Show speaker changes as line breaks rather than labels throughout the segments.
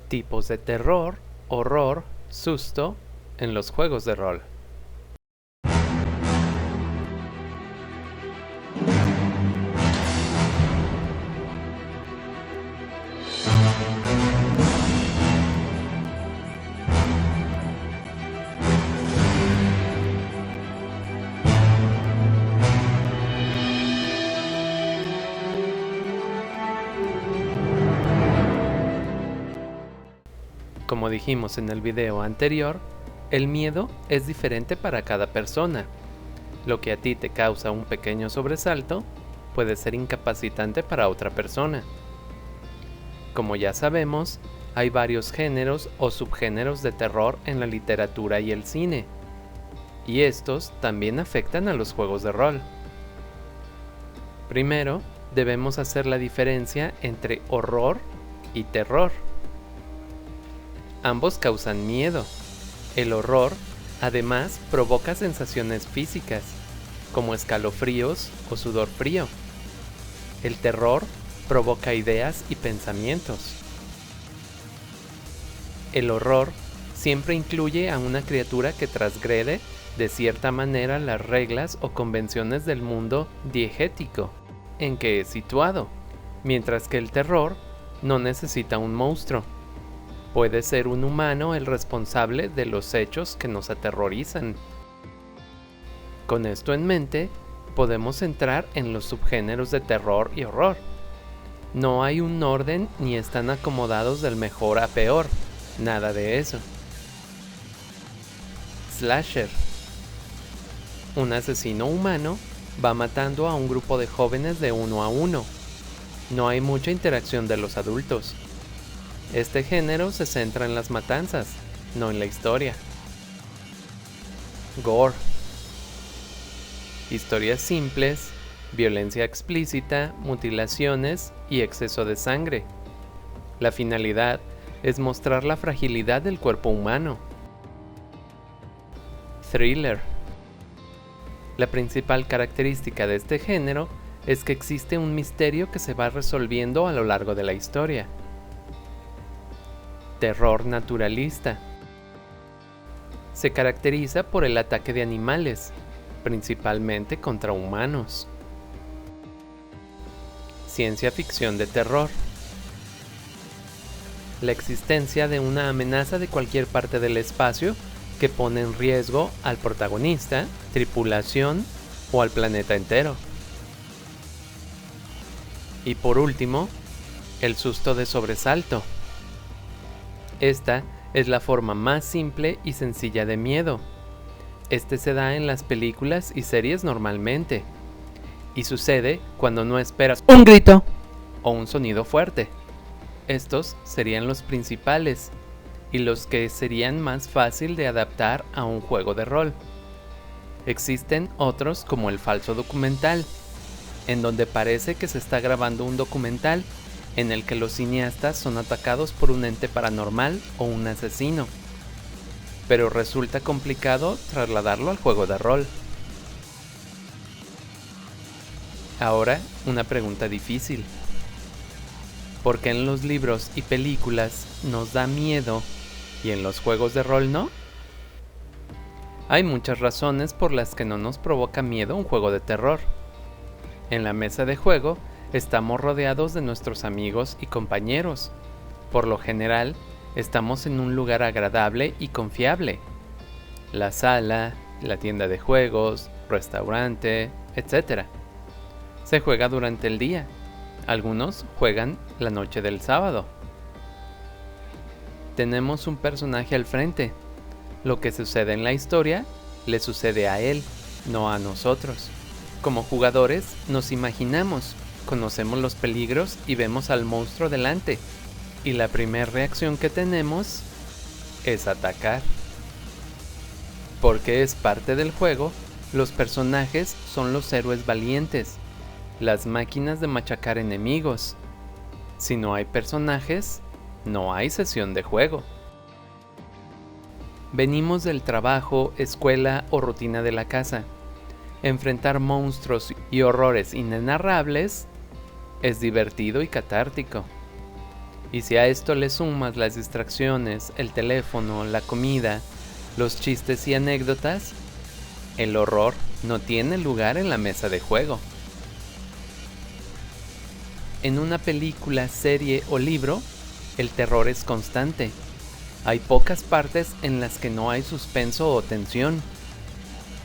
Tipos de terror, horror, susto en los juegos de rol. Como dijimos en el video anterior, el miedo es diferente para cada persona. Lo que a ti te causa un pequeño sobresalto puede ser incapacitante para otra persona. Como ya sabemos, hay varios géneros o subgéneros de terror en la literatura y el cine, y estos también afectan a los juegos de rol. Primero, debemos hacer la diferencia entre horror y terror. Ambos causan miedo. El horror, además, provoca sensaciones físicas, como escalofríos o sudor frío. El terror provoca ideas y pensamientos. El horror siempre incluye a una criatura que transgrede de cierta manera las reglas o convenciones del mundo diegético en que es situado, mientras que el terror no necesita un monstruo. Puede ser un humano el responsable de los hechos que nos aterrorizan. Con esto en mente, podemos entrar en los subgéneros de terror y horror. No hay un orden ni están acomodados del mejor a peor, nada de eso. Slasher. Un asesino humano va matando a un grupo de jóvenes de uno a uno. No hay mucha interacción de los adultos. Este género se centra en las matanzas, no en la historia. Gore. Historias simples, violencia explícita, mutilaciones y exceso de sangre. La finalidad es mostrar la fragilidad del cuerpo humano. Thriller. La principal característica de este género es que existe un misterio que se va resolviendo a lo largo de la historia. Terror naturalista. Se caracteriza por el ataque de animales, principalmente contra humanos. Ciencia ficción de terror. La existencia de una amenaza de cualquier parte del espacio que pone en riesgo al protagonista, tripulación o al planeta entero. Y por último, el susto de sobresalto. Esta es la forma más simple y sencilla de miedo. Este se da en las películas y series normalmente, y sucede cuando no esperas un grito o un sonido fuerte. Estos serían los principales y los que serían más fácil de adaptar a un juego de rol. Existen otros como el falso documental, en donde parece que se está grabando un documental en el que los cineastas son atacados por un ente paranormal o un asesino, pero resulta complicado trasladarlo al juego de rol. Ahora, una pregunta difícil. ¿Por qué en los libros y películas nos da miedo y en los juegos de rol no? Hay muchas razones por las que no nos provoca miedo un juego de terror. En la mesa de juego, estamos rodeados de nuestros amigos y compañeros. Por lo general, estamos en un lugar agradable y confiable. La sala, la tienda de juegos, restaurante, etc. Se juega durante el día. Algunos juegan la noche del sábado. Tenemos un personaje al frente. Lo que sucede en la historia le sucede a él, no a nosotros. Como jugadores, nos imaginamos, conocemos los peligros y vemos al monstruo delante, y la primera reacción que tenemos es atacar. Porque es parte del juego, los personajes son los héroes valientes, las máquinas de machacar enemigos. Si no hay personajes, no hay sesión de juego. Venimos del trabajo, escuela o rutina de la casa. Enfrentar monstruos y horrores inenarrables es divertido y catártico. Y si a esto le sumas las distracciones, el teléfono, la comida, los chistes y anécdotas, el horror no tiene lugar en la mesa de juego. En una película, serie o libro, el terror es constante. Hay pocas partes en las que no hay suspenso o tensión.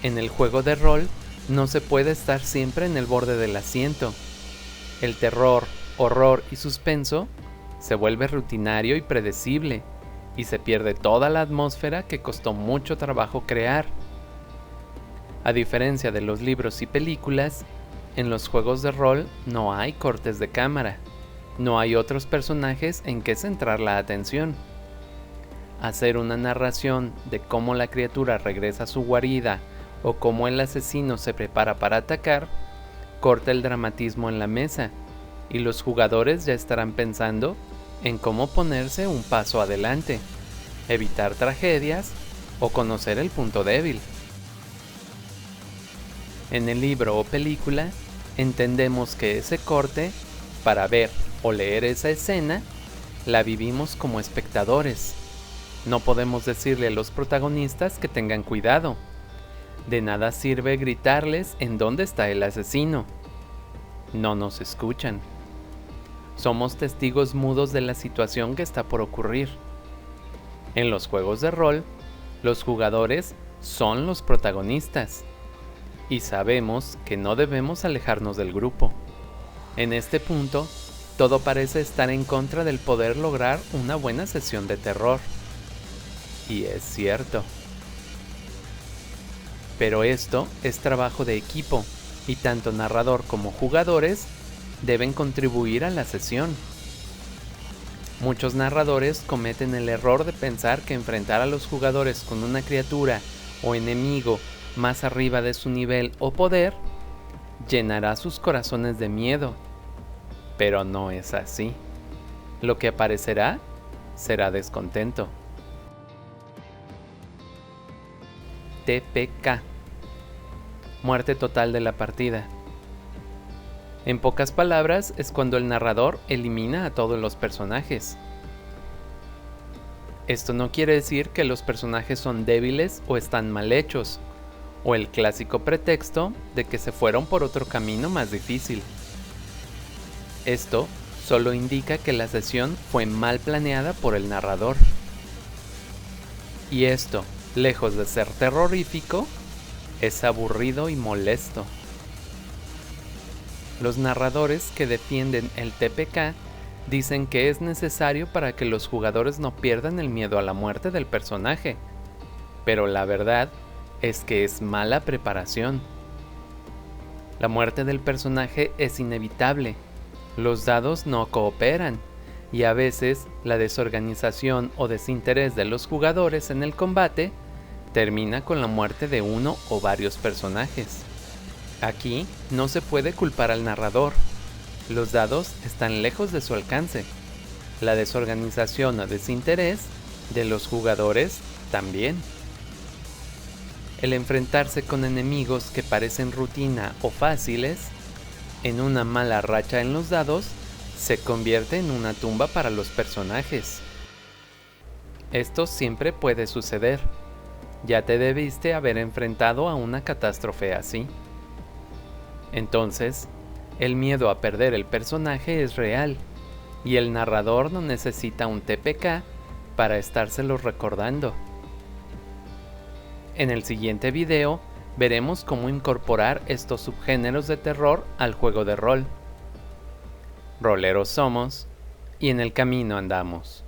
En el juego de rol, no se puede estar siempre en el borde del asiento. El terror, horror y suspenso se vuelve rutinario y predecible, y se pierde toda la atmósfera que costó mucho trabajo crear. A diferencia de los libros y películas, en los juegos de rol no hay cortes de cámara, no hay otros personajes en que centrar la atención. Hacer una narración de cómo la criatura regresa a su guarida o cómo el asesino se prepara para atacar, corta el dramatismo en la mesa, y los jugadores ya estarán pensando en cómo ponerse un paso adelante, evitar tragedias o conocer el punto débil. En el libro o película, entendemos que ese corte, para ver o leer esa escena, la vivimos como espectadores. No podemos decirle a los protagonistas que tengan cuidado. De nada sirve gritarles en dónde está el asesino. No nos escuchan. Somos testigos mudos de la situación que está por ocurrir. En los juegos de rol, los jugadores son los protagonistas. Y sabemos que no debemos alejarnos del grupo. En este punto, todo parece estar en contra del poder lograr una buena sesión de terror. Y es cierto. Pero esto es trabajo de equipo, y tanto narrador como jugadores deben contribuir a la sesión. Muchos narradores cometen el error de pensar que enfrentar a los jugadores con una criatura o enemigo más arriba de su nivel o poder llenará sus corazones de miedo. Pero no es así. Lo que aparecerá será descontento. TPK. Muerte total de la partida. En pocas palabras, es cuando el narrador elimina a todos los personajes. Esto no quiere decir que los personajes son débiles o están mal hechos, o el clásico pretexto de que se fueron por otro camino más difícil. Esto solo indica que la sesión fue mal planeada por el narrador. Y esto, lejos de ser terrorífico, es aburrido y molesto. Los narradores que defienden el TPK dicen que es necesario para que los jugadores no pierdan el miedo a la muerte del personaje, pero la verdad es que es mala preparación. La muerte del personaje es inevitable, los dados no cooperan, y a veces la desorganización o desinterés de los jugadores en el combate termina con la muerte de uno o varios personajes. Aquí no se puede culpar al narrador, los dados están lejos de su alcance, la desorganización o desinterés de los jugadores también. El enfrentarse con enemigos que parecen rutina o fáciles, en una mala racha en los dados, se convierte en una tumba para los personajes. Esto siempre puede suceder. Ya te debiste haber enfrentado a una catástrofe así. Entonces, el miedo a perder el personaje es real, y el narrador no necesita un TPK para estárselo recordando. En el siguiente video, veremos cómo incorporar estos subgéneros de terror al juego de rol. Roleros somos, y en el camino andamos.